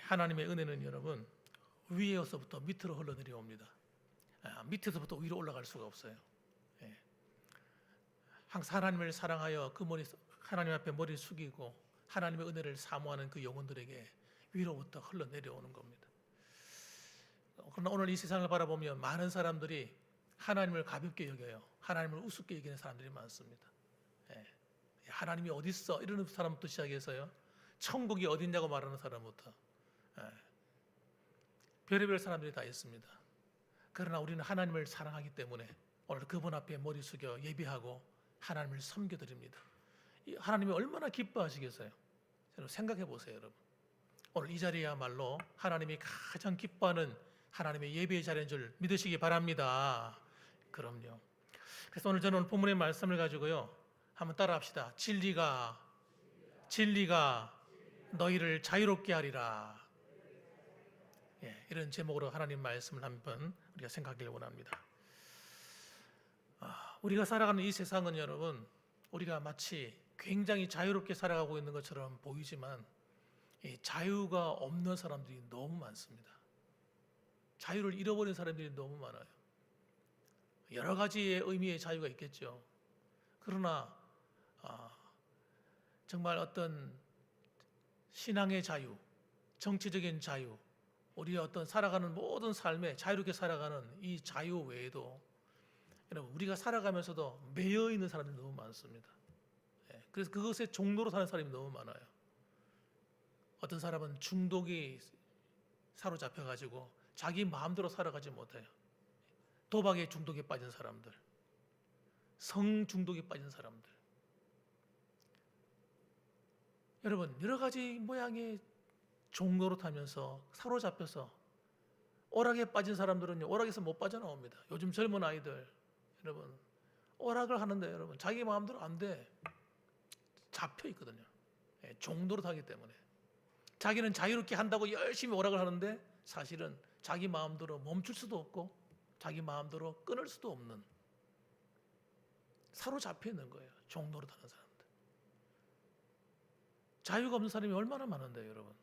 하나님의 은혜는 여러분 위에서부터 밑으로 흘러내려옵니다. 밑에서부터 위로 올라갈 수가 없어요. 항상 하나님을 사랑하여 하나님 앞에 머리를 숙이고 하나님의 은혜를 사모하는 그 영혼들에게 위로부터 흘러내려오는 겁니다. 그러나 오늘 이 세상을 바라보면 많은 사람들이 하나님을 가볍게 여겨요. 하나님을 우습게 여기는 사람들이 많습니다. 하나님이 어디 있어? 이러는 사람부터 시작해서요, 천국이 어딨냐고 말하는 사람부터 별의별 사람들이 다 있습니다. 그러나 우리는 하나님을 사랑하기 때문에 오늘 그분 앞에 머리 숙여 예배하고 하나님을 섬겨드립니다. 하나님이 얼마나 기뻐하시겠어요? 여러분 생각해 보세요. 여러분 오늘 이 자리야말로 하나님이 가장 기뻐하는 하나님의 예배의 자리인 줄 믿으시기 바랍니다. 그럼요. 그래서 오늘 저는 본문의 말씀을 가지고요 한번 따라합시다. 진리가 너희를 자유롭게 하리라. 이런 제목으로 하나님 말씀을 한번 우리가 생각하길 원합니다. 우리가 살아가는 이 세상은 여러분 우리가 마치 굉장히 자유롭게 살아가고 있는 것처럼 보이지만 이 자유가 없는 사람들이 너무 많습니다. 자유를 잃어버린 사람들이 너무 많아요. 여러 가지의 의미의 자유가 있겠죠. 그러나 정말 어떤 신앙의 자유, 정치적인 자유, 우리의 어떤 살아가는 모든 삶에 자유롭게 살아가는 이 자유 외에도 여러분 우리가 살아가면서도 매여 있는 사람들이 너무 많습니다. 그래서 그것에 종로로 사는 사람이 너무 많아요. 어떤 사람은 중독이 사로잡혀가지고 자기 마음대로 살아가지 못해요. 도박에 중독에 빠진 사람들, 성 중독에 빠진 사람들, 여러분 여러 가지 모양의 종로로 타면서 사로잡혀서 오락에 빠진 사람들은 오락에서 못 빠져나옵니다. 요즘 젊은 아이들 여러분 오락을 하는데 여러분 자기 마음대로 안 돼. 잡혀 있거든요. 종로로 타기 때문에 자기는 자유롭게 한다고 열심히 오락을 하는데 사실은 자기 마음대로 멈출 수도 없고 자기 마음대로 끊을 수도 없는, 사로잡혀 있는 거예요. 종로로 타는 사람들. 자유가 없는 사람이 얼마나 많은데요, 여러분.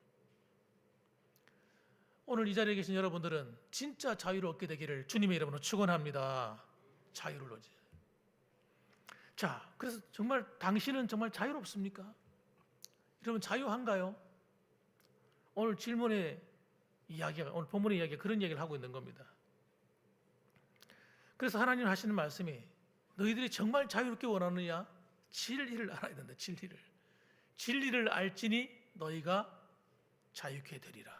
오늘 이 자리에 계신 여러분들은 진짜 자유를 얻게 되기를 주님의 이름으로 축원합니다. 자유를 얻지. 자, 그래서 정말 당신은 정말 자유롭습니까? 여러분 자유한가요? 오늘 질문의 이야기가, 오늘 본문의 이야기가 그런 얘기를 하고 있는 겁니다. 그래서 하나님 하시는 말씀이 너희들이 정말 자유롭게 원하느냐? 진리를 알아야 된다. 진리를 알지니 너희가 자유케 되리라.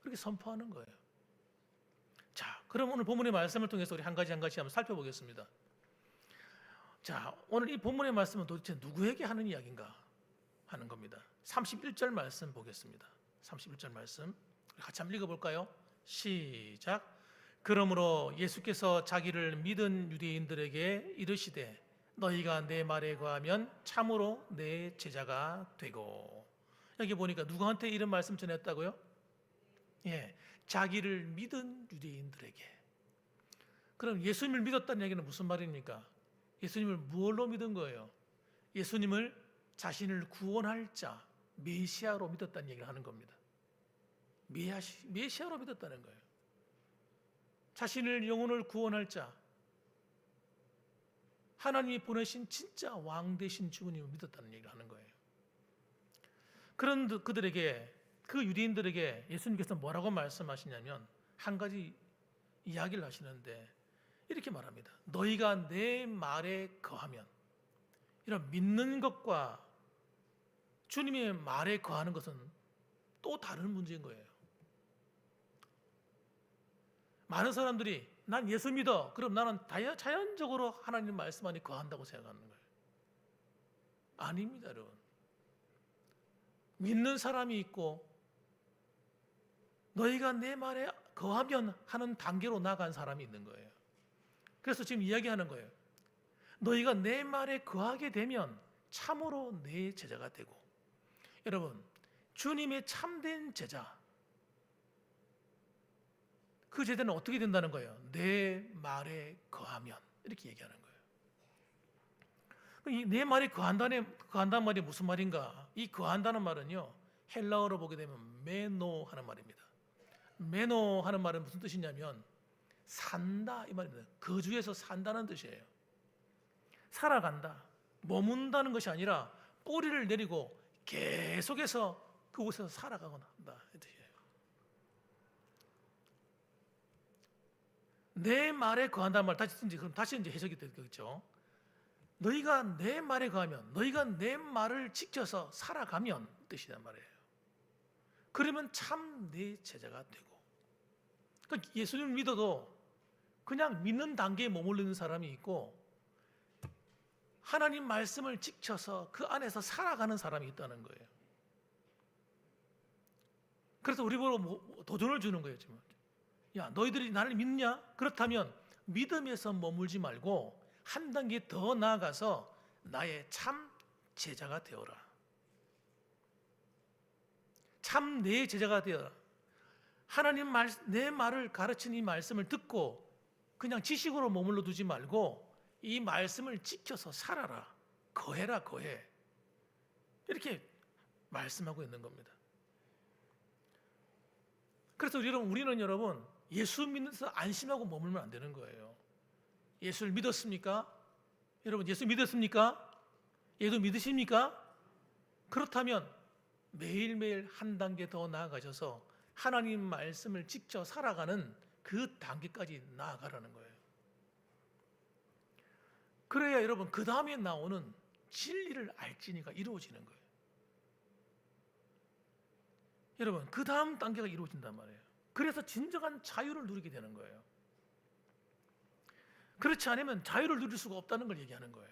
그렇게 선포하는 거예요. 자, 그럼 오늘 본문의 말씀을 통해서 우리 한 가지 한번 살펴보겠습니다. 자, 오늘 이 본문의 말씀은 도대체 누구에게 하는 이야기인가 하는 겁니다. 31절 말씀 보겠습니다. 31절 말씀 같이 한번 읽어볼까요? 시작. 그러므로 예수께서 자기를 믿은 유대인들에게 이르시되 너희가 내 말에 거하면 참으로 내 제자가 되고. 여기 보니까 누구한테 이런 말씀 전했다고요? 자기를 믿은 유대인들에게. 그럼 예수님을 믿었다는 얘기는 무슨 말입니까? 예수님을 무엇로 믿은 거예요? 예수님을 자신을 구원할 자, 메시아로 믿었다는 얘기를 하는 겁니다. 메시아로 믿었다는 거예요. 자신을 영혼을 구원할 자, 하나님이 보내신 진짜 왕 되신 주님을 믿었다는 얘기를 하는 거예요. 그런 그들에게, 그 유대인들에게 예수님께서 뭐라고 말씀하시냐면 한 가지 이야기를 하시는데 이렇게 말합니다. 너희가 내 말에 거하면, 이런 믿는 것과 주님의 말에 거하는 것은 또 다른 문제인 거예요. 많은 사람들이 난 예수 믿어. 그럼 나는 자연적으로 하나님 말씀 안에 거한다고 생각하는 거예요. 아닙니다, 여러분. 믿는 사람이 있고 너희가 내 말에 거하면 하는 단계로 나간 사람이 있는 거예요. 그래서 지금 이야기하는 거예요. 너희가 내 말에 거하게 되면 참으로 내 제자가 되고. 여러분, 주님의 참된 제자, 그 제자는 어떻게 된다는 거예요? 내 말에 거하면, 이렇게 얘기하는 거예요. 이 내 말에 거한다는 말이 무슨 말인가? 이 거한다는 말은요, 헬라어로 보게 되면 메노 하는 말입니다. 메노 하는 말은 무슨 뜻이냐면 산다 이 말입니다. 거주해서 산다는 뜻이에요. 살아간다, 머문다는 것이 아니라 뿌리를 내리고 계속해서 그곳에서 살아가거나 한다 이 뜻이에요. 내 말에 거한다는 말 다시 이제 해석이 되겠죠. 너희가 내 말에 거하면, 너희가 내 말을 지켜서 살아가면 뜻이란 말이에요. 그러면 참 내 제자가 되고. 그러니까 예수님을 믿어도 그냥 믿는 단계에 머무르는 사람이 있고, 하나님 말씀을 지켜서 그 안에서 살아가는 사람이 있다는 거예요. 그래서 우리 보고 도전을 주는 거예요. 지금. 야, 너희들이 나를 믿냐? 그렇다면 믿음에서 머물지 말고 한 단계 더 나아가서 나의 참 제자가 되어라. 참 내 제자가 되어라. 하나님 내 말을 가르친 이 말씀을 듣고 그냥 지식으로 머물러 두지 말고 이 말씀을 지켜서 살아라. 거해라, 거해. 이렇게 말씀하고 있는 겁니다. 그래서 우리는 여러분 예수 믿는서 안심하고 머물면 안 되는 거예요. 예수를 믿었습니까? 여러분 예수 믿었습니까? 얘도 믿으십니까? 그렇다면 매일매일 한 단계 더 나아가셔서 하나님 말씀을 지켜 살아가는 그 단계까지 나아가라는 거예요. 그래야 여러분 그 다음에 나오는 진리를 알지니가 이루어지는 거예요. 여러분 그 다음 단계가 이루어진단 말이에요. 그래서 진정한 자유를 누리게 되는 거예요. 그렇지 않으면 자유를 누릴 수가 없다는 걸 얘기하는 거예요.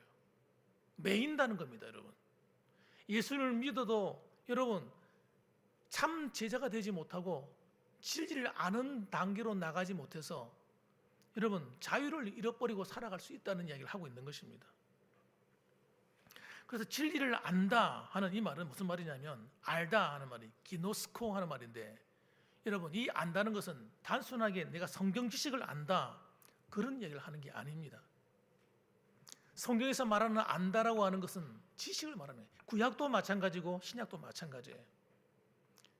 매인다는 겁니다, 여러분. 예수를 믿어도 여러분 참 제자가 되지 못하고 진리를 아는 단계로 나가지 못해서 여러분 자유를 잃어버리고 살아갈 수 있다는 이야기를 하고 있는 것입니다. 그래서 진리를 안다 하는 이 말은 무슨 말이냐면 알다 하는 말이 기노스코 하는 말인데, 여러분 이 안다는 것은 단순하게 내가 성경 지식을 안다 그런 얘기를 하는 게 아닙니다. 성경에서 말하는 안다라고 하는 것은 지식을 말하는 거예요. 구약도 마찬가지고 신약도 마찬가지예요.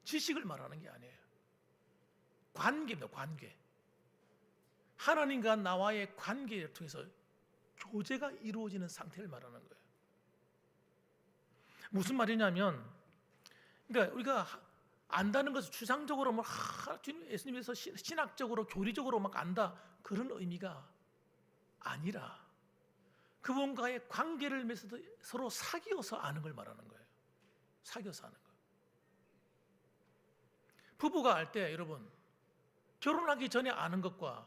지식을 말하는 게 아니에요. 관계입니다. 관계. 하나님과 나와의 관계를 통해서 교제가 이루어지는 상태를 말하는 거예요. 무슨 말이냐면, 그러니까 우리가 안다는 것을 주상적으로 막 예수님에서 신학적으로 교리적으로 막 안다 그런 의미가 아니라 그분과의 관계를 맺어서 서로 사귀어서 아는 걸 말하는 거예요. 사귀어서 아는 거예요. 부부가 알 때 여러분 결혼하기 전에 아는 것과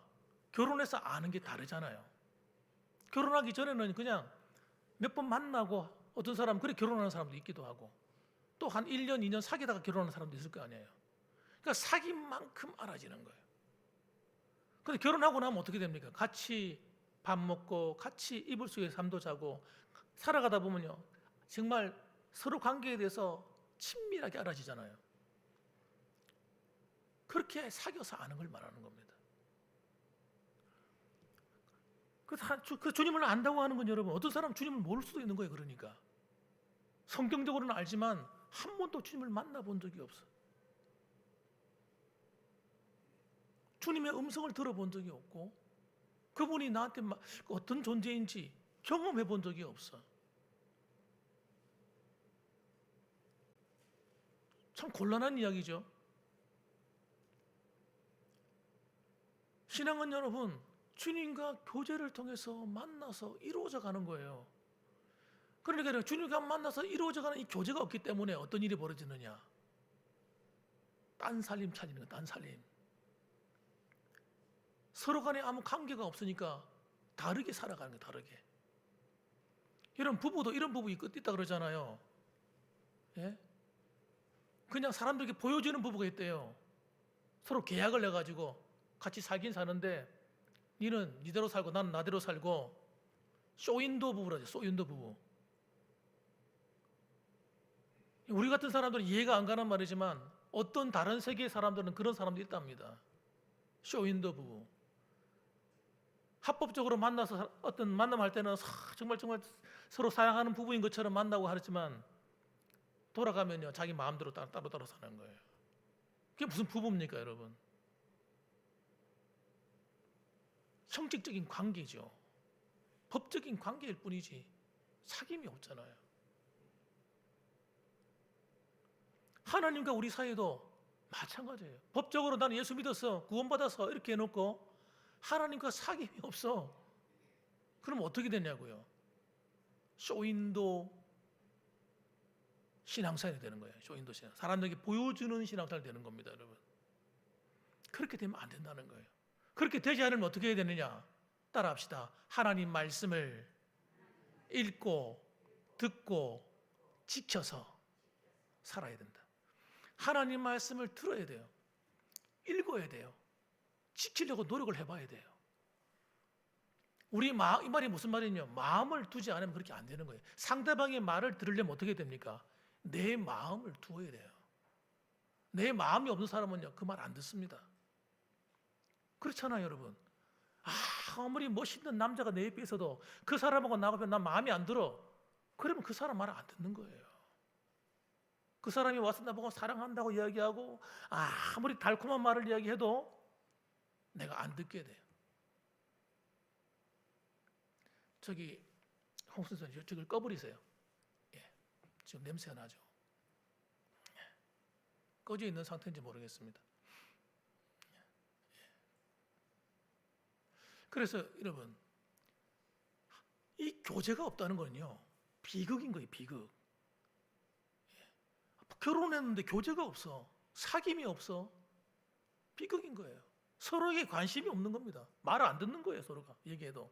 결혼해서 아는 게 다르잖아요. 결혼하기 전에는 그냥 몇 번 만나고 어떤 사람은 그렇게 결혼하는 사람도 있기도 하고 또 한 1년, 2년 사귀다가 결혼하는 사람도 있을 거 아니에요. 그러니까 사귄 만큼 알아지는 거예요. 그런데 결혼하고 나면 어떻게 됩니까? 같이 밥 먹고 같이 이불 속에 잠도 자고 살아가다 보면요 정말 서로 관계에 대해서 친밀하게 알아지잖아요. 그렇게 사귀어서 아는 걸 말하는 겁니다. 그 주님을 안다고 하는 건 여러분 어떤 사람은 주님을 모를 수도 있는 거예요. 그러니까 성경적으로는 알지만 한 번도 주님을 만나본 적이 없어. 주님의 음성을 들어본 적이 없고 그분이 나한테 어떤 존재인지 경험해 본 적이 없어. 참 곤란한 이야기죠. 신앙은 여러분 주님과 교제를 통해서 만나서 이루어져 가는 거예요. 그러니까 주님과 만나서 이루어져 가는 이 교제가 없기 때문에 어떤 일이 벌어지느냐? 딴살림 찾는 거야, 딴살림. 서로 간에 아무 관계가 없으니까 다르게 살아가는 거예요, 다르게. 이런 부부도 이런 부부 있다 그러잖아요. 예? 그냥 사람들에게 보여주는 부부가 있대요. 서로 계약을 해가지고 같이 살긴 사는데 니는 니대로 살고 나는 나대로 살고 쇼윈도 부부라죠. 쇼윈도 부부. 우리 같은 사람들은 이해가 안 가는 말이지만 어떤 다른 세계의 사람들은 그런 사람도 있답니다. 쇼윈도 부부. 합법적으로 만나서 어떤 만남할 때는 정말 서로 사랑하는 부부인 것처럼 만나고 하지만 돌아가면요 자기 마음대로 따로 사는 거예요. 그게 무슨 부부입니까, 여러분? 형식적인 관계죠. 법적인 관계일 뿐이지 사귐이 없잖아요. 하나님과 우리 사이도 마찬가지예요. 법적으로 나는 예수 믿었어, 구원받아서 이렇게 해놓고 하나님과 사귐이 없어. 그럼 어떻게 되냐고요? 쇼윈도 신앙생활이 되는 거예요. 쇼윈도 신앙. 사람들에게 보여주는 신앙생활이 되는 겁니다, 여러분. 그렇게 되면 안 된다는 거예요. 그렇게 되지 않으면 어떻게 해야 되느냐? 따라합시다. 하나님 말씀을 읽고 듣고 지켜서 살아야 된다. 하나님 말씀을 들어야 돼요. 읽어야 돼요. 지키려고 노력을 해봐야 돼요. 이 말이 무슨 말이냐? 마음을 두지 않으면 그렇게 안 되는 거예요. 상대방의 말을 들으려면 어떻게 됩니까? 내 마음을 두어야 돼요. 내 마음이 없는 사람은요, 그 말 안 듣습니다. 그렇잖아요, 여러분. 아무리 멋있는 남자가 내 옆에 있어도 그 사람하고 나가면 난 마음이 안 들어. 그러면 그 사람 말을 안 듣는 거예요. 그 사람이 와서 나보고 사랑한다고 이야기하고 아무리 달콤한 말을 이야기해도 내가 안 듣게 돼요. 저기 홍순선 저걸 꺼버리세요. 예, 지금 냄새가 나죠. 꺼져 있는 상태인지 모르겠습니다. 그래서 여러분, 이 교제가 없다는 건요 비극인 거예요. 비극. 결혼했는데 교제가 없어, 사귐이 없어, 비극인 거예요. 서로에게 관심이 없는 겁니다. 말을 안 듣는 거예요. 서로가 얘기해도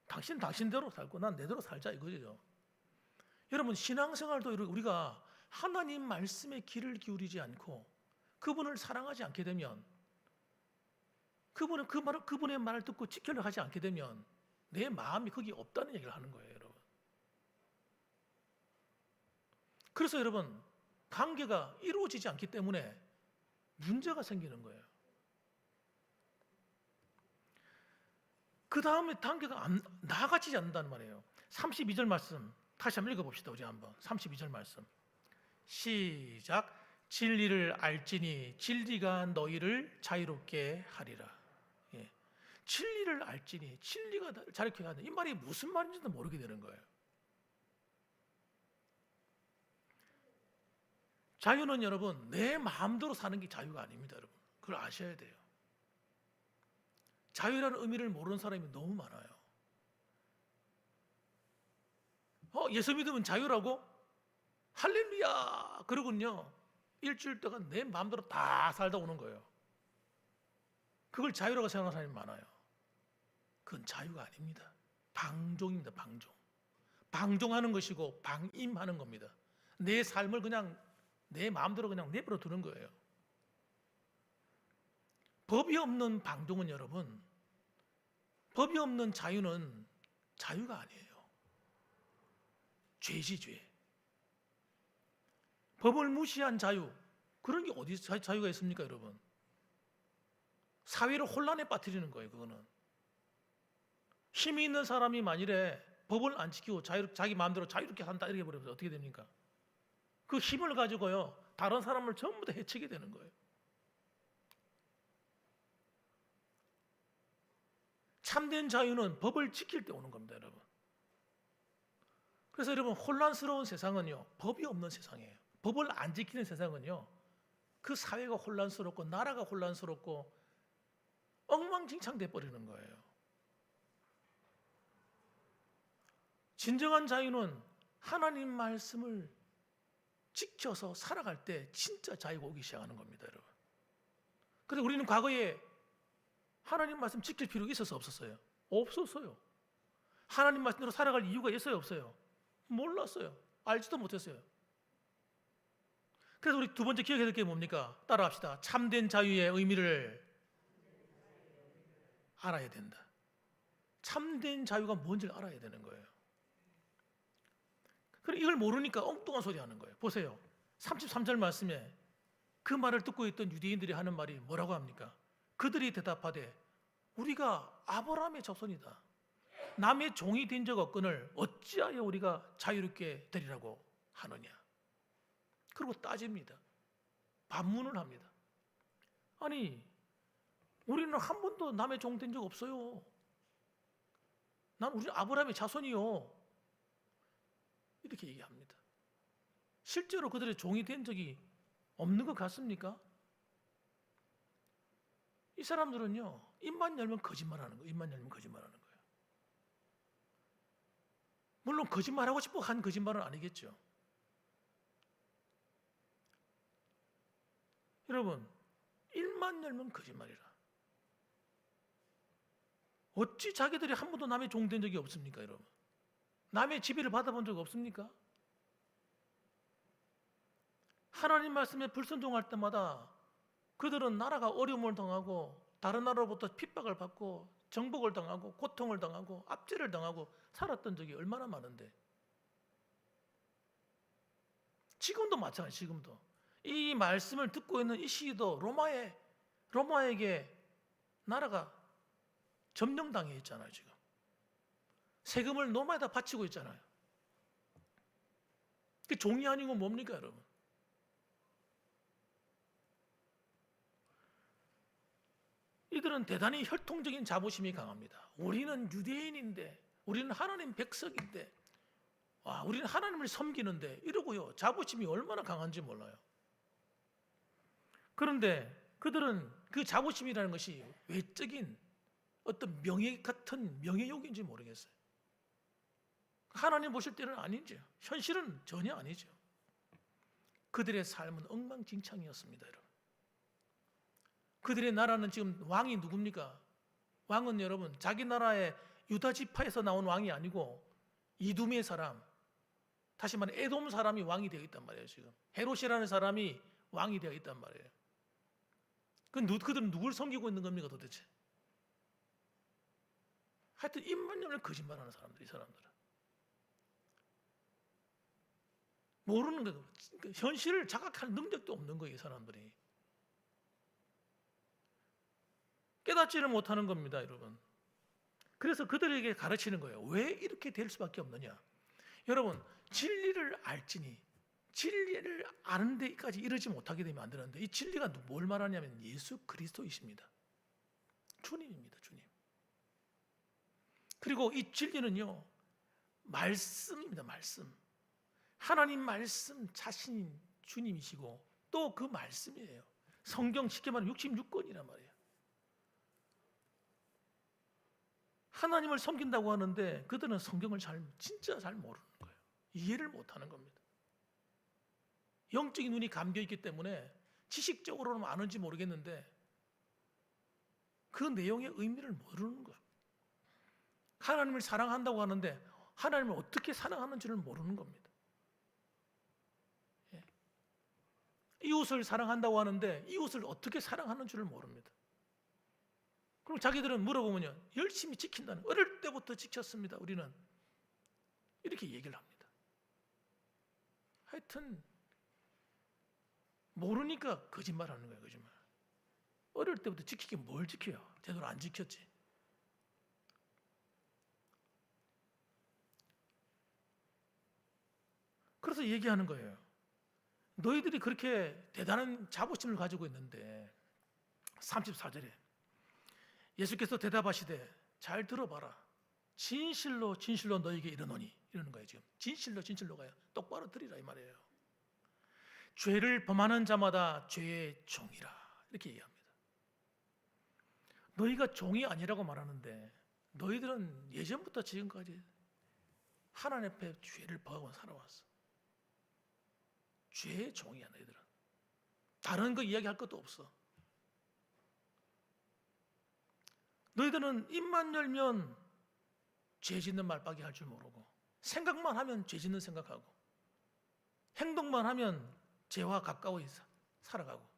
당신 당신대로 살고 난 내대로 살자 이거죠. 여러분, 신앙생활도 우리가 하나님 말씀에 귀를 기울이지 않고 그분을 사랑하지 않게 되면, 그분의 말을 듣고 지키려고 하지 않게 되면 내 마음이 거기 없다는 얘기를 하는 거예요, 여러분. 그래서 여러분, 관계가 이루어지지 않기 때문에 문제가 생기는 거예요. 그 다음에 단계가 나아가지 않는다는 말이에요. 32절 말씀 다시 한번 읽어봅시다. 우리 한번 32절 말씀 시작. 진리를 알지니 진리가 너희를 자유롭게 하리라. 예. 진리를 알지니 진리가 자유롭게 하는, 이 말이 무슨 말인지도 모르게 되는 거예요. 자유는 여러분 내 마음대로 사는 게 자유가 아닙니다. 여러분, 그걸 아셔야 돼요. 자유라는 의미를 모르는 사람이 너무 많아요. 예수 믿으면 자유라고? 할렐루야! 그러군요. 일주일 동안 내 마음대로 다 살다 오는 거예요. 그걸 자유라고 생각하는 사람이 많아요. 그건 자유가 아닙니다. 방종입니다. 방종. 방종하는 것이고 방임하는 겁니다. 내 삶을 그냥 내 마음대로 그냥 내버려 두는 거예요. 법이 없는 방종은 여러분, 법이 없는 자유는 자유가 아니에요. 죄지, 죄. 법을 무시한 자유, 그런 게 어디 자유가 있습니까, 여러분? 사회를 혼란에 빠뜨리는 거예요, 그거는. 힘이 있는 사람이 만일에 법을 안 지키고 자기 마음대로 자유롭게 산다 이렇게 버리면 어떻게 됩니까? 그 힘을 가지고요 다른 사람을 전부 다 해치게 되는 거예요. 참된 자유는 법을 지킬 때 오는 겁니다, 여러분. 그래서 여러분, 혼란스러운 세상은요 법이 없는 세상이에요. 법을 안 지키는 세상은요 그 사회가 혼란스럽고 나라가 혼란스럽고 엉망진창돼 버리는 거예요. 진정한 자유는 하나님 말씀을 지켜서 살아갈 때 진짜 자유가 오기 시작하는 겁니다, 여러분. 그런데 우리는 과거에 하나님 말씀 지킬 필요가 있었어요, 없었어요? 없었어요. 하나님 말씀대로 살아갈 이유가 있어요, 없어요? 몰랐어요. 알지도 못했어요. 그래서 우리 두 번째 기억해야 될 게 뭡니까? 따라합시다. 참된 자유의 의미를 알아야 된다. 참된 자유가 뭔지를 알아야 되는 거예요. 그럼 이걸 모르니까 엉뚱한 소리 하는 거예요. 보세요. 33절 말씀에 그 말을 듣고 있던 유대인들이 하는 말이 뭐라고 합니까? 그들이 대답하되 우리가 아브라함의 자손이다. 남의 종이 된 적 없거늘 어찌하여 우리가 자유롭게 되리라고 하느냐. 그리고 따집니다. 반문을 합니다. 아니, 우리는 한 번도 남의 종 된 적 없어요. 우리 아브라함의 자손이요. 이렇게 얘기합니다. 실제로 그들의 종이 된 적이 없는 것 같습니까? 이 사람들은요, 입만 열면 거짓말하는 거예요. 입만 열면 거짓말하는 거예요. 물론 거짓말하고 싶어 한 거짓말은 아니겠죠. 여러분, 입만 열면 거짓말이라. 어찌 자기들이 한 번도 남의 종 된 적이 없습니까, 여러분? 남의 지배를 받아본 적 없습니까? 하나님 말씀에 불순종할 때마다 그들은 나라가 어려움을 당하고 다른 나라로부터 핍박을 받고 정복을 당하고 고통을 당하고 압제를 당하고 살았던 적이 얼마나 많은데, 지금도 마찬가지. 지금도 이 말씀을 듣고 있는 이 시기도 로마에게 나라가 점령당해 있잖아요. 지금 세금을 로마에다 바치고 있잖아요. 그 종이 아니고 뭡니까, 여러분? 이들은 대단히 혈통적인 자부심이 강합니다. 우리는 유대인인데, 우리는 하나님 백성인데, 우리는 하나님을 섬기는데, 이러고요. 자부심이 얼마나 강한지 몰라요. 그런데 그들은 그 자부심이라는 것이 외적인 어떤 명예 같은 명예욕인지 모르겠어요. 하나님 보실 때는 아니죠. 현실은 전혀 아니죠. 그들의 삶은 엉망진창이었습니다, 여러분. 그들의 나라는 지금 왕이 누굽니까? 왕은 여러분, 자기 나라의 유다 지파에서 나온 왕이 아니고 이두메 사람, 다시 말해 에돔 사람이 왕이 되어 있단 말이에요. 지금 헤롯이라는 사람이 왕이 되어 있단 말이에요. 그들은 누굴 섬기고 있는 겁니까, 도대체? 하여튼 입만 열면 거짓말하는 사람들, 이 사람들은 모르는 거예요. 현실을 자각할 능력도 없는 거예요, 이 사람들이. 깨닫지를 못하는 겁니다, 여러분. 그래서 그들에게 가르치는 거예요. 왜 이렇게 될 수밖에 없느냐? 여러분, 진리를 알지니, 진리를 아는 데까지 이르지 못하게 되면 안 되는데, 이 진리가 뭘 말하냐면 예수 그리스도이십니다. 주님입니다, 주님. 그리고 이 진리는요, 말씀입니다, 말씀. 하나님 말씀 자신인 주님이시고 또 그 말씀이에요. 성경 쉽게 말하면 66권이란 말이에요. 하나님을 섬긴다고 하는데 그들은 성경을 진짜 잘 모르는 거예요. 이해를 못하는 겁니다. 영적인 눈이 감겨있기 때문에 지식적으로는 아는지 모르겠는데 그 내용의 의미를 모르는 거예요. 하나님을 사랑한다고 하는데 하나님을 어떻게 사랑하는지를 모르는 겁니다. 이웃을 사랑한다고 하는데 이웃을 어떻게 사랑하는 줄을 모릅니다. 그럼 자기들은 물어보면요, 열심히 지킨다는, 어릴 때부터 지켰습니다, 우리는. 이렇게 얘기를 합니다. 하여튼 모르니까 거짓말하는 거예요, 거짓말. 어릴 때부터 지키긴 뭘 지켜요? 제대로 안 지켰지. 그래서 얘기하는 거예요. 너희들이 그렇게 대단한 자부심을 가지고 있는데 34절에 예수께서 대답하시되 잘 들어봐라. 진실로 진실로 너희에게 이르노니, 이러는 거예요. 지금 진실로 진실로가요. 똑바로 들으라 이 말이에요. 죄를 범하는 자마다 죄의 종이라, 이렇게 얘기합니다. 너희가 종이 아니라고 말하는데 너희들은 예전부터 지금까지 하나님 앞에 죄를 범하고 살아왔어. 죄의 종이야, 너희들은. 다른 거 이야기할 것도 없어. 너희들은 입만 열면 죄 짓는 말밖에 할 줄 모르고, 생각만 하면 죄 짓는 생각하고, 행동만 하면 죄와 가까이 살아가고,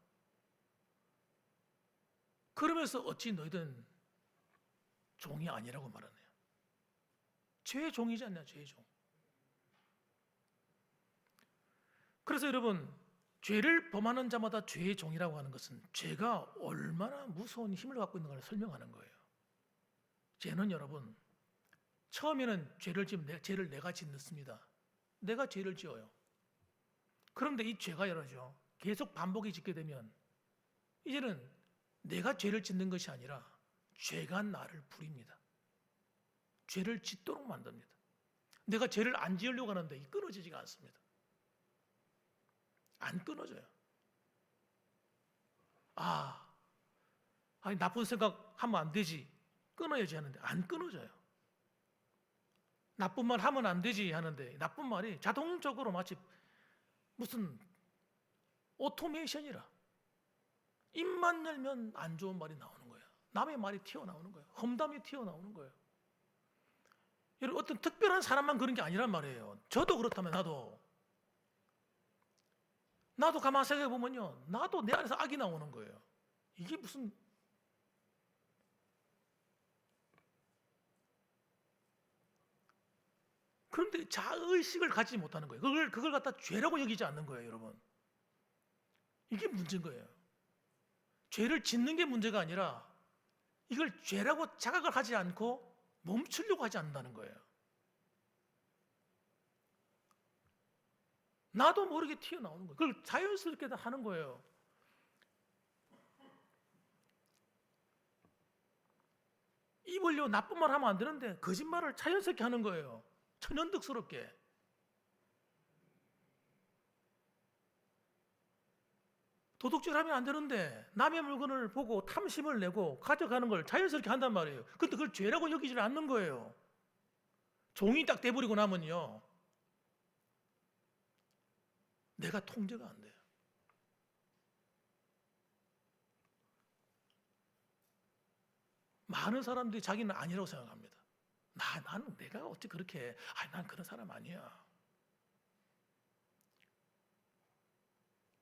그러면서 어찌 너희들은 종이 아니라고 말하네요. 죄의 종이지 않냐, 죄의 종. 그래서 여러분, 죄를 범하는 자마다 죄의 종이라고 하는 것은 죄가 얼마나 무서운 힘을 갖고 있는 걸 설명하는 거예요. 죄는 여러분, 처음에는 죄를 내가 짓습니다. 내가 죄를 지어요. 그런데 이 죄가 이러죠. 계속 반복이 짓게 되면 이제는 내가 죄를 짓는 것이 아니라 죄가 나를 부립니다. 죄를 짓도록 만듭니다. 내가 죄를 안 지으려고 하는데 끊어지지가 않습니다. 안 끊어져요. 아니 나쁜 생각하면 안 되지. 끊어야지 하는데 안 끊어져요. 나쁜 말 하면 안 되지 하는데 나쁜 말이 자동적으로 마치 무슨 오토메이션이라 입만 열면 안 좋은 말이 나오는 거예요. 남의 말이 튀어나오는 거예요. 험담이 튀어나오는 거예요. 여러분 어떤 특별한 사람만 그런 게 아니란 말이에요. 저도 그렇다면 나도 가만 생각해 보면요, 나도 내 안에서 악이 나오는 거예요. 이게 무슨 그런데 자의식을 가지지 못하는 거예요. 그걸 갖다 죄라고 여기지 않는 거예요, 여러분. 이게 문제인 거예요. 죄를 짓는 게 문제가 아니라 이걸 죄라고 자각을 하지 않고 멈추려고 하지 않는다는 거예요. 나도 모르게 튀어나오는 거예요. 그걸 자연스럽게 다 하는 거예요. 입을요 나쁜 말 하면 안 되는데 거짓말을 자연스럽게 하는 거예요. 천연덕스럽게. 도둑질하면 안 되는데 남의 물건을 보고 탐심을 내고 가져가는 걸 자연스럽게 한단 말이에요. 근데 그걸 죄라고 여기질 않는 거예요. 종이 딱 돼버리고 나면요, 내가 통제가 안 돼요. 많은 사람들이 자기는 아니라고 생각합니다. 나는 내가 어찌 그렇게 해. 난 그런 사람 아니야.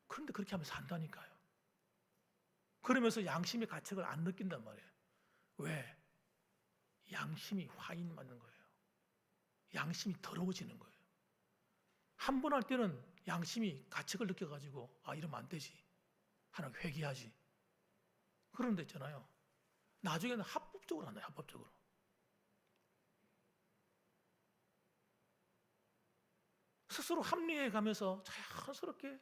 그런데 그렇게 하면 산다니까요. 그러면서 양심의 가책을 안 느낀단 말이에요. 왜? 양심이 화인 맞는 거예요. 양심이 더러워지는 거예요. 한 번 할 때는 양심이 가책을 느껴가지고 이러면 안 되지 하나 회개하지. 그런 데 있잖아요. 나중에는 합법적으로 한다. 합법적으로. 스스로 합리해 가면서 자연스럽게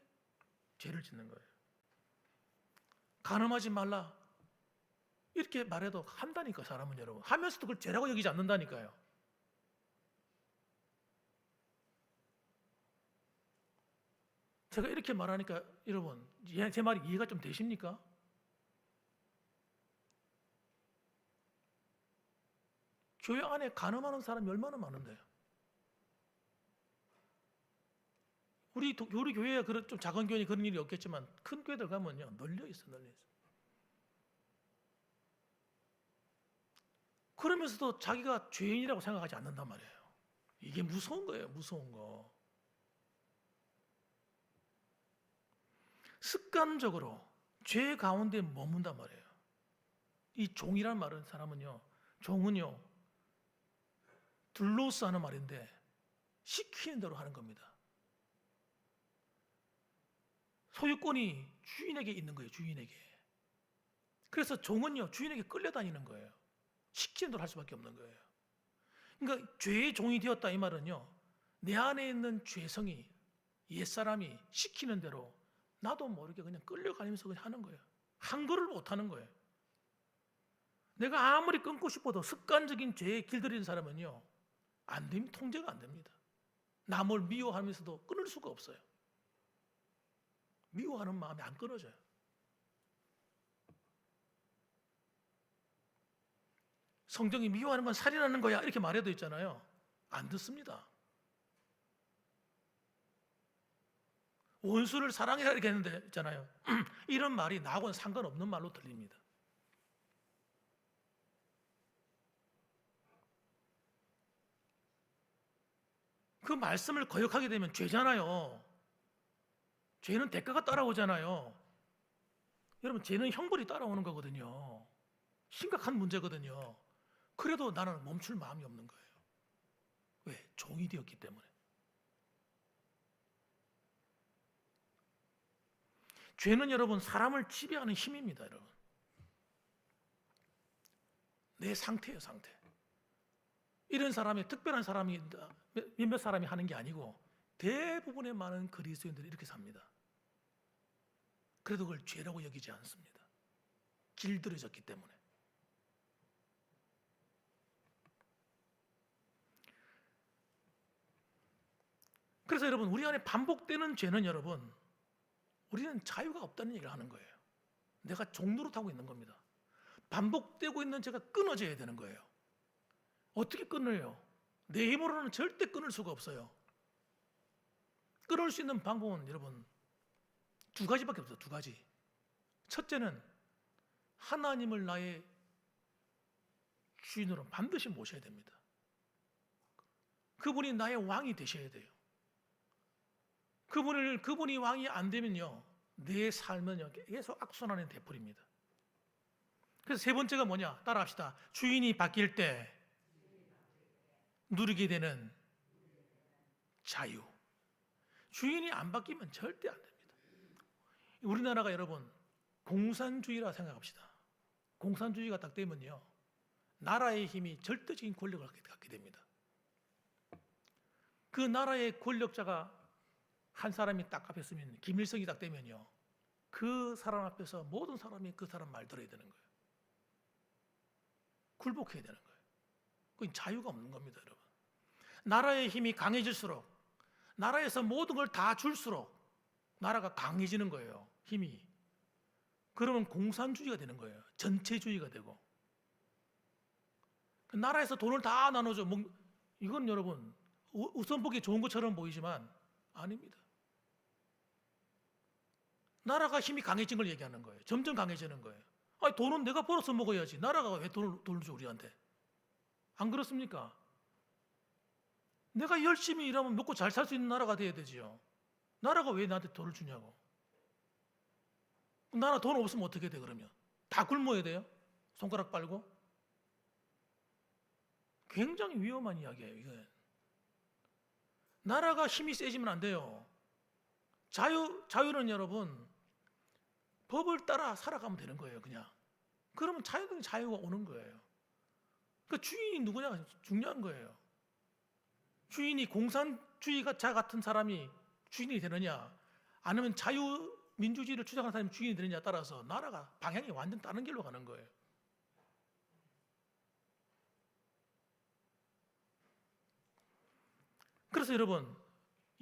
죄를 짓는 거예요. 간음하지 말라 이렇게 말해도 한다니까, 사람은. 여러분 하면서도 그걸 죄라고 여기지 않는다니까요. 제가 이렇게 말하니까 여러분 제 말이 이해가 좀 되십니까? 교회 안에 간음하는 사람이 얼마나 많은데요. 우리 교회가 좀 작은 교회니 그런 일이 없겠지만 큰 교회들 가면요 널려 있어. 그러면서도 자기가 죄인이라고 생각하지 않는단 말이에요. 이게 무서운 거예요. 무서운 거. 습관적으로 죄 가운데 머문단 말이에요. 이 종이란 말은 종은요 둘로스 하는 말인데 시키는 대로 하는 겁니다. 소유권이 주인에게 있는 거예요. 주인에게. 그래서 종은요 주인에게 끌려다니는 거예요. 시키는 대로 할 수밖에 없는 거예요. 그러니까 죄의 종이 되었다 이 말은요, 내 안에 있는 죄성이, 옛사람이 시키는 대로 나도 모르게 그냥 끌려가면서 그냥 하는 거예요. 한글을 못 하는 거예요. 내가 아무리 끊고 싶어도 습관적인 죄에 길들이는 사람은요 안 됩니다. 통제가 안 됩니다. 남을 미워하면서도 끊을 수가 없어요. 미워하는 마음이 안 끊어져요. 성경이 미워하는 건 살인하는 거야 이렇게 말해도 있잖아요. 안 듣습니다. 원수를 사랑해라 이렇게 했는데 있잖아요. 이런 말이 나하고는 상관없는 말로 들립니다. 그 말씀을 거역하게 되면 죄잖아요. 죄는 대가가 따라오잖아요. 여러분 죄는 형벌이 따라오는 거거든요. 심각한 문제거든요. 그래도 나는 멈출 마음이 없는 거예요. 왜? 종이 되었기 때문에. 죄는 여러분 사람을 지배하는 힘입니다. 여러분 내 상태예요. 상태. 이런 사람이 특별한 사람이 몇몇 사람이 하는 게 아니고 대부분의 많은 그리스도인들이 이렇게 삽니다. 그래도 그걸 죄라고 여기지 않습니다. 길들여졌기 때문에. 그래서 여러분, 우리 안에 반복되는 죄는 여러분, 우리는 자유가 없다는 얘기를 하는 거예요. 내가 종노릇하고 있는 겁니다. 반복되고 있는 죄가 끊어져야 되는 거예요. 어떻게 끊어요? 내 힘으로는 절대 끊을 수가 없어요. 끊을 수 있는 방법은 여러분 두 가지밖에 없어요. 두 가지. 첫째는 하나님을 나의 주인으로 반드시 모셔야 됩니다. 그분이 나의 왕이 되셔야 돼요. 그분이 왕이 안 되면요, 내 삶은 계속 악순환에 되버립니다. 그래서 세 번째가 뭐냐? 따라합시다. 주인이 바뀔 때 누리게 되는 자유. 주인이 안 바뀌면 절대 안 됩니다. 우리나라가 여러분 공산주의라 생각합시다. 공산주의가 딱 되면요, 나라의 힘이 절대적인 권력을 갖게 됩니다. 그 나라의 권력자가 한 사람이 딱 앞에 서면, 김일성이 딱 되면요, 그 사람 앞에서 모든 사람이 그 사람 말 들어야 되는 거예요. 굴복해야 되는 거예요. 그건 자유가 없는 겁니다, 여러분. 나라의 힘이 강해질수록, 나라에서 모든 걸 다 줄수록 나라가 강해지는 거예요, 힘이. 그러면 공산주의가 되는 거예요. 전체주의가 되고. 나라에서 돈을 다 나눠줘. 이건 여러분 우선 보기 좋은 것처럼 보이지만 아닙니다. 나라가 힘이 강해진 걸 얘기하는 거예요. 점점 강해지는 거예요. 아니, 돈은 내가 벌어서 먹어야지. 나라가 왜 돈을 줘 우리한테? 안 그렇습니까? 내가 열심히 일하면 먹고 잘 살 수 있는 나라가 돼야 되지요. 나라가 왜 나한테 돈을 주냐고. 나라 돈 없으면 어떻게 돼 그러면? 다 굶어야 돼요? 손가락 빨고? 굉장히 위험한 이야기예요, 이건. 나라가 힘이 세지면 안 돼요. 자유는 여러분 법을 따라 살아가면 되는 거예요, 그냥. 그러면 자유가 오는 거예요. 그 주인이 누구냐가 중요한 거예요. 주인이 공산주의자 같은 사람이 주인이 되느냐, 아니면 자유민주주의를 주장하는 사람이 주인이 되느냐에 따라서 나라가 방향이 완전 다른 길로 가는 거예요. 그래서 여러분,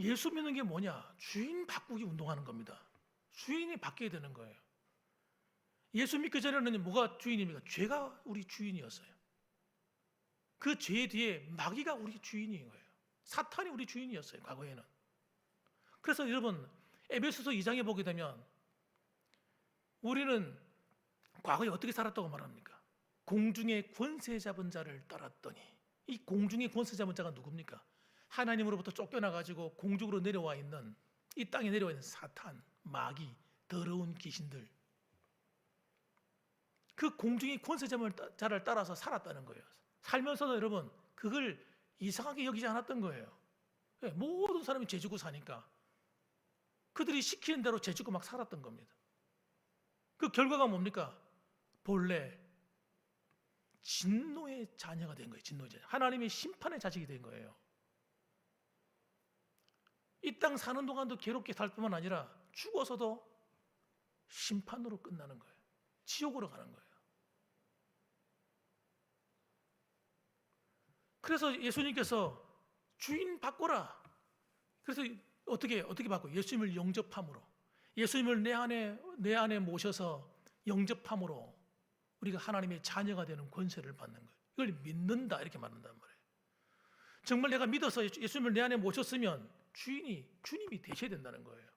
예수 믿는 게 뭐냐? 주인 바꾸기 운동하는 겁니다. 주인이 바뀌어야 되는 거예요. 예수 믿기 전에는 뭐가 주인입니까? 죄가 우리 주인이었어요. 그 죄 뒤에 마귀가 우리 주인인 거예요. 사탄이 우리 주인이었어요, 과거에는. 그래서 여러분, 에베소서 2장에 보게 되면 우리는 과거에 어떻게 살았다고 말합니까? 공중의 권세 잡은 자를 따랐더니, 이 공중의 권세 잡은 자가 누굽니까? 하나님으로부터 쫓겨나가지고 공중으로 내려와 있는, 이 땅에 내려와 있는 사탄, 마귀, 더러운 귀신들, 그 공중의 권세 잡은 자를 따라서 살았다는 거예요. 살면서도 여러분 그걸 이상하게 여기지 않았던 거예요. 모든 사람이 죄지고 사니까 그들이 시키는 대로 죄지고 막 살았던 겁니다. 그 결과가 뭡니까? 본래 진노의 자녀가 된 거예요. 진노의 자녀. 하나님의 심판의 자식이 된 거예요. 이 땅 사는 동안도 괴롭게 살 뿐만 아니라 죽어서도 심판으로 끝나는 거예요. 지옥으로 가는 거예요. 그래서 예수님께서 주인 바꿔라. 그래서 어떻게 바꿔요? 예수님을 영접함으로, 예수님을 내 안에 모셔서 영접함으로 우리가 하나님의 자녀가 되는 권세를 받는 거예요. 이걸 믿는다 이렇게 말한단 말이에요. 정말 내가 믿어서 예수님을 내 안에 모셨으면 주님이 되셔야 된다는 거예요.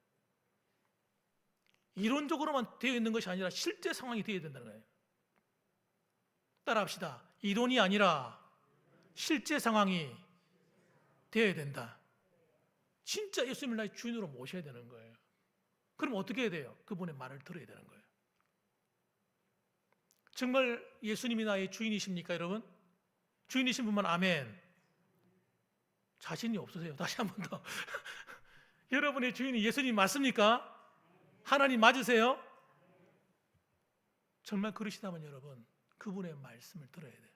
이론적으로만 되어 있는 것이 아니라 실제 상황이 되어야 된다는 거예요. 따라합시다. 이론이 아니라 실제 상황이 되어야 된다. 진짜 예수님을 나의 주인으로 모셔야 되는 거예요. 그럼 어떻게 해야 돼요? 그분의 말을 들어야 되는 거예요. 정말 예수님이 나의 주인이십니까, 여러분? 주인이신 분만 아멘. 자신이 없으세요? 다시 한 번 더. 여러분의 주인이 예수님 맞습니까? 하나님 맞으세요? 정말 그러시다면 여러분, 그분의 말씀을 들어야 돼요.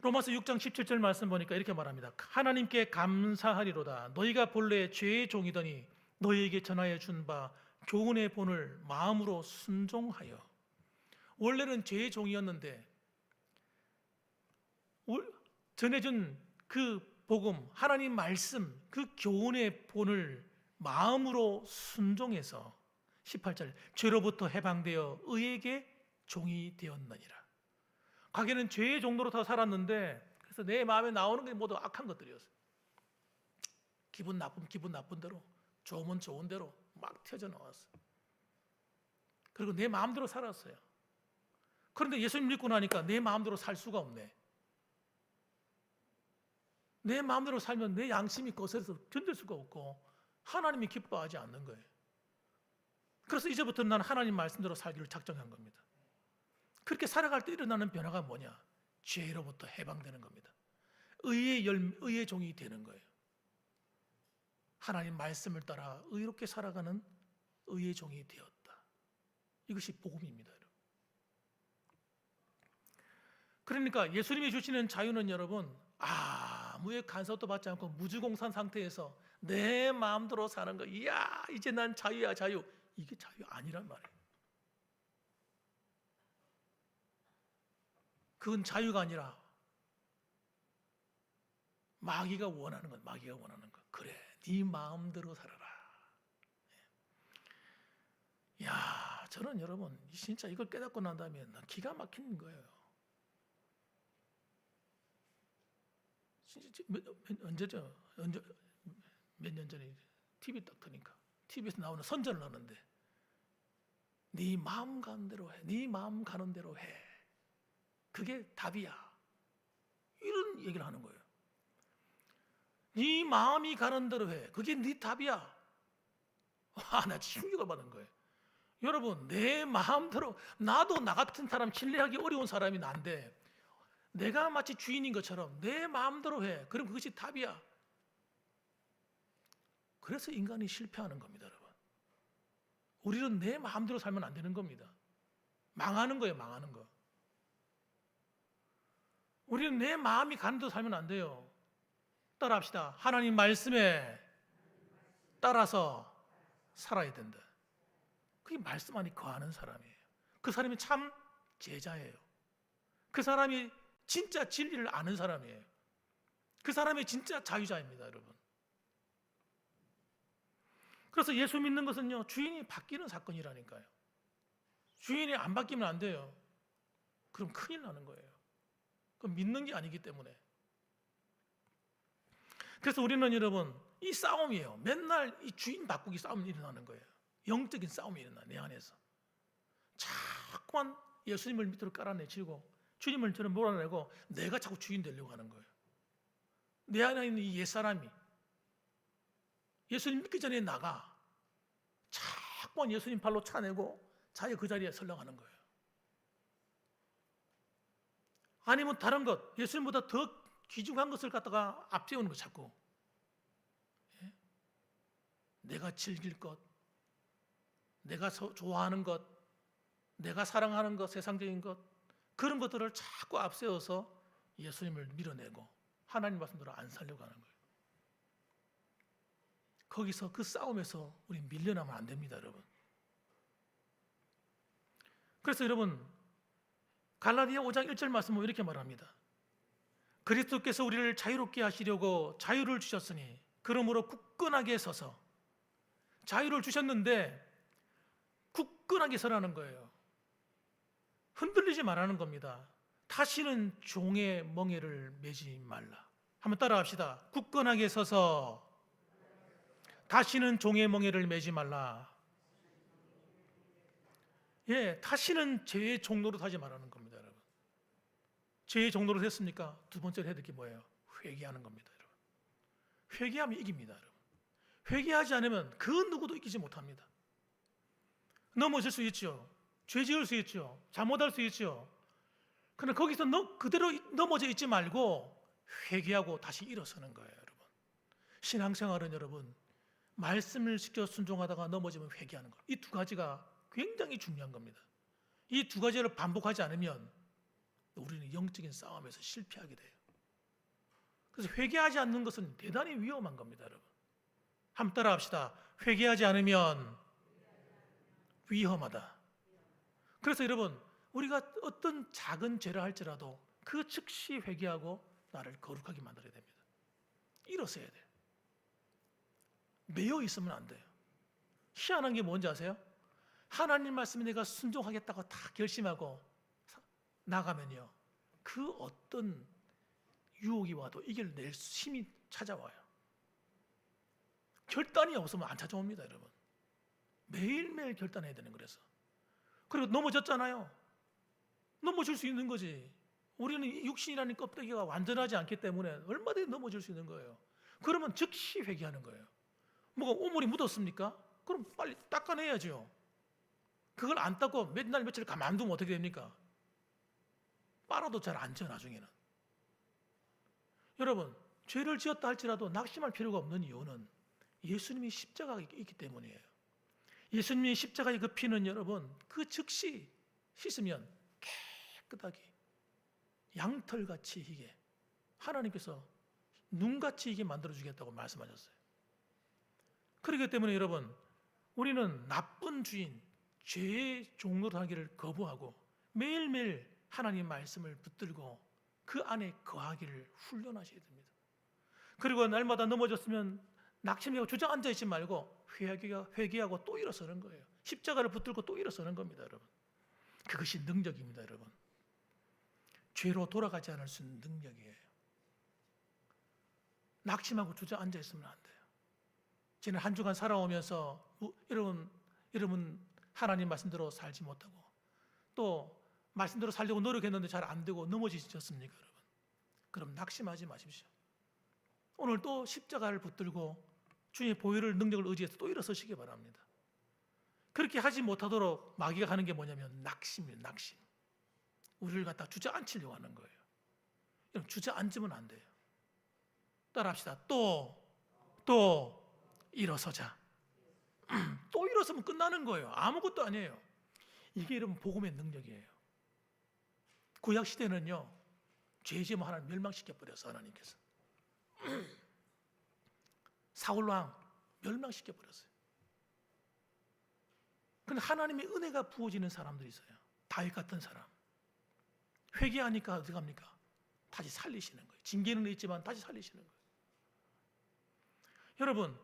로마서 6장 17절 말씀 보니까 이렇게 말합니다. 하나님께 감사하리로다. 너희가 본래 죄의 종이더니 너희에게 전하여 준 바 교훈의 본을 마음으로 순종하여. 원래는 죄의 종이었는데 전해준 그 복음, 하나님 말씀, 그 교훈의 본을 마음으로 순종해서 18절 죄로부터 해방되어 의에게 종이 되었느니라. 가게는 죄의 종로로 다 살았는데 그래서 내 마음에 나오는 게 모두 악한 것들이었어요. 기분 나쁘면 기분 나쁜 대로, 좋으면 좋은 대로 막 튀어져 나왔어요. 그리고 내 마음대로 살았어요. 그런데 예수님 믿고 나니까 내 마음대로 살 수가 없네. 내 마음대로 살면 내 양심이 거슬려서 견딜 수가 없고 하나님이 기뻐하지 않는 거예요. 그래서 이제부터는 나는 하나님 말씀대로 살기를 작정한 겁니다. 그렇게 살아갈 때 일어나는 변화가 뭐냐? 죄로부터 해방되는 겁니다. 의의 종이 되는 거예요. 하나님 말씀을 따라 의롭게 살아가는 의의 종이 되었다. 이것이 복음입니다, 여러분. 그러니까 예수님이 주시는 자유는 여러분 아무의 간섭도 받지 않고 무주공산 상태에서 내 마음대로 사는 거. 이야, 이제 난 자유야, 자유. 이게 자유 아니란 말이에요. 그건 자유가 아니라 마귀가 원하는 것, 마귀가 원하는 것. 그래, 네 마음대로 살아라. 야, 저는 여러분 진짜 이걸 깨닫고 난 다음에 난 기가 막히는 거예요. 진짜 언제죠? 몇 년 전에 TV 딱 트니까 TV에서 나오는 선전을 하는데 네 마음 가는 대로 해, 네 마음 가는 대로 해. 그게 답이야. 이런 얘기를 하는 거예요. 네 마음이 가는 대로 해. 그게 네 답이야. 나 충격을 받은 거예요. 여러분, 내 마음대로, 나도 나 같은 사람, 신뢰하기 어려운 사람이 난데 내가 마치 주인인 것처럼 내 마음대로 해. 그럼 그것이 답이야. 그래서 인간이 실패하는 겁니다, 여러분. 우리는 내 마음대로 살면 안 되는 겁니다. 망하는 거예요, 망하는 거. 우리는 내 마음이 가는 대로 살면 안 돼요. 따라합시다. 하나님 말씀에 따라서 살아야 된다. 그게 말씀 안에 거하는 사람이에요. 그 사람이 참 제자예요. 그 사람이 진짜 진리를 아는 사람이에요. 그 사람이 진짜 자유자입니다, 여러분. 그래서 예수 믿는 것은요, 주인이 바뀌는 사건이라니까요. 주인이 안 바뀌면 안 돼요. 그럼 큰일 나는 거예요. 그럼 믿는 게 아니기 때문에. 그래서 우리는 여러분, 이 싸움이에요. 맨날 이 주인 바꾸기 싸움이 일어나는 거예요. 영적인 싸움이 일어나, 내 안에서. 자꾸만 예수님을 밑으로 깔아내치고 주님을 저는 몰아내고 내가 자꾸 주인 되려고 하는 거예요. 내 안에 있는 이 옛사람이 예수님 믿기 전에 나가 자꾸만 예수님 발로 차내고 자기 그 자리에 설렁하는 거예요. 아니면 다른 것, 예수님보다 더 귀중한 것을 갖다가 앞세우는 거 자꾸. 예? 내가 즐길 것, 내가 좋아하는 것, 내가 사랑하는 것, 세상적인 것, 그런 것들을 자꾸 앞세워서 예수님을 밀어내고 하나님 말씀대로 안 살려고 하는 거예요. 거기서 그 싸움에서 우리 밀려나면 안 됩니다, 여러분. 그래서 여러분, 갈라디아 5장 1절 말씀은 이렇게 말합니다. 그리스도께서 우리를 자유롭게 하시려고 자유를 주셨으니 그러므로 굳건하게 서서. 자유를 주셨는데 굳건하게 서라는 거예요. 흔들리지 말라는 겁니다. 다시는 종의 멍에를 매지 말라. 한번 따라합시다. 굳건하게 서서 다시는 종의 멍에를 매지 말라. 예, 다시는 죄의 종로로 타지 말라는 겁니다, 여러분. 죄의 종로로 됐습니까? 두 번째로 해야 될 게 뭐예요? 회개하는 겁니다, 여러분. 회개하면 이깁니다, 여러분. 회개하지 않으면 그 누구도 이기지 못합니다. 넘어질 수 있죠. 죄 지을 수 있죠. 잘못할 수 있죠. 그러나 거기서 그대로 넘어져 있지 말고 회개하고 다시 일어서는 거예요, 여러분. 신앙생활은 여러분, 말씀을 지켜 순종하다가 넘어지면 회개하는 거예요. 이 두 가지가 굉장히 중요한 겁니다. 이 두 가지를 반복하지 않으면 우리는 영적인 싸움에서 실패하게 돼요. 그래서 회개하지 않는 것은 대단히 위험한 겁니다, 여러분. 한번 따라합시다. 회개하지 않으면 위험하다. 그래서 여러분, 우리가 어떤 작은 죄를 할지라도 그 즉시 회개하고 나를 거룩하게 만들어야 됩니다. 일어서야 돼요. 매여 있으면 안 돼요. 희한한 게 뭔지 아세요? 하나님 말씀에 내가 순종하겠다고 다 결심하고 나가면요, 그 어떤 유혹이 와도 이겨낼 힘이 찾아와요. 결단이 없으면 안 찾아옵니다, 여러분. 매일매일 결단해야 되는 거라서. 그리고 넘어졌잖아요. 넘어질 수 있는 거지. 우리는 육신이라는 껍데기가 완전하지 않기 때문에 얼마든지 넘어질 수 있는 거예요. 그러면 즉시 회개하는 거예요. 뭐가 오물이 묻었습니까? 그럼 빨리 닦아내야죠. 그걸 안 닦고 몇 날 며칠 가만두면 어떻게 됩니까? 빨아도 잘 안 져, 나중에는. 여러분, 죄를 지었다 할지라도 낙심할 필요가 없는 이유는 예수님이 십자가가 있기 때문이에요. 예수님이 십자가의 그 피는 여러분, 그 즉시 씻으면 깨끗하게 양털같이 희게, 하나님께서 눈같이 희게 만들어주겠다고 말씀하셨어요. 그렇기 때문에 여러분, 우리는 나쁜 주인, 죄의 종로로 하기를 거부하고 매일매일 하나님 말씀을 붙들고 그 안에 거하기를 훈련하셔야 됩니다. 그리고 날마다 넘어졌으면 낙심하고 주저앉아 있지 말고 회개하고 또 일어서는 거예요. 십자가를 붙들고 또 일어서는 겁니다, 여러분. 그것이 능력입니다, 여러분. 죄로 돌아가지 않을 수 있는 능력이에요. 낙심하고 주저앉아 있으면 안 돼요. 지난 한 주간 살아오면서 여러분 하나님 말씀대로 살지 못하고 또 말씀대로 살려고 노력했는데 잘 안 되고 넘어지셨습니까, 여러분? 그럼 낙심하지 마십시오. 오늘 또 십자가를 붙들고 주님의 보혈을 능력을 의지해서 또 일어서시기 바랍니다. 그렇게 하지 못하도록 마귀가 하는 게 뭐냐면 낙심이에요, 낙심. 우리를 갖다 주저앉히려고 하는 거예요. 여러분, 주저앉으면 안 돼요. 따라합시다. 또 일어서자. 또 일어서면 끝나는 거예요. 아무것도 아니에요. 이게 여러분 복음의 능력이에요. 구약 시대는요, 죄 지으면 하나님 멸망시켜버렸어, 하나님께서. 사울 왕 멸망시켜버렸어요. 그런데 하나님의 은혜가 부어지는 사람들이 있어요. 다윗 같은 사람. 회개하니까 어떻게 합니까? 다시 살리시는 거예요. 징계는 있지만 다시 살리시는 거예요. 여러분,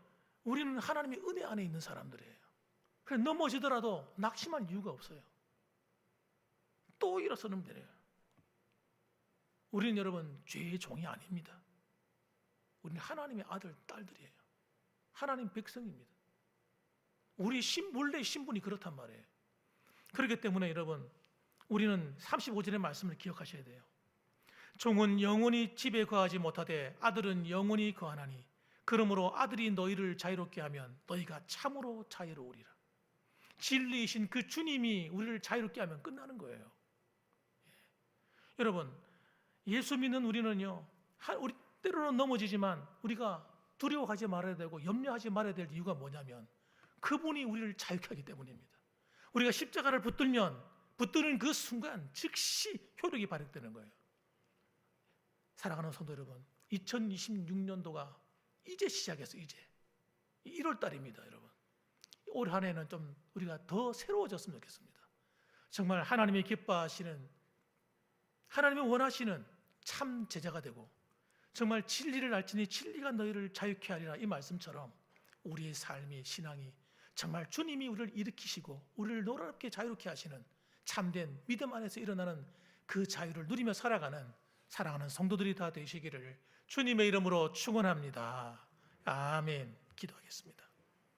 우리는 하나님의 은혜 안에 있는 사람들이에요. 그래서 넘어지더라도 낙심할 이유가 없어요. 또 일어서는 돼요. 우리는 여러분 죄의 종이 아닙니다. 우리는 하나님의 아들, 딸들이에요. 하나님 백성입니다. 우리 원래 신분이 그렇단 말이에요. 그렇기 때문에 여러분, 우리는 35절의 말씀을 기억하셔야 돼요. 종은 영원히 집에 거하지 못하되 아들은 영원히 거하나니 그러므로 아들이 너희를 자유롭게 하면 너희가 참으로 자유로우리라. 진리이신 그 주님이 우리를 자유롭게 하면 끝나는 거예요. 여러분, 예수 믿는 우리는요, 우리 때로는 넘어지지만 우리가 두려워하지 말아야 되고 염려하지 말아야 될 이유가 뭐냐면 그분이 우리를 자유케 하기 때문입니다. 우리가 십자가를 붙드는 그 순간 즉시 효력이 발휘되는 거예요. 사랑하는 성도 여러분, 2026년도가 이제 시작했어요. 이제 1월 달입니다, 여러분. 올 한 해는 좀 우리가 더 새로워졌으면 좋겠습니다. 정말 하나님이 기뻐하시는, 하나님이 원하시는 참 제자가 되고 정말 진리를 알지니 진리가 너희를 자유케 하리라, 이 말씀처럼 우리의 삶이, 신앙이 정말 주님이 우리를 일으키시고 우리를 놀랍게 자유롭게 하시는 참된 믿음 안에서 일어나는 그 자유를 누리며 살아가는 사랑하는 성도들이 다 되시기를 주님의 이름으로 축원합니다. 아멘. 기도하겠습니다.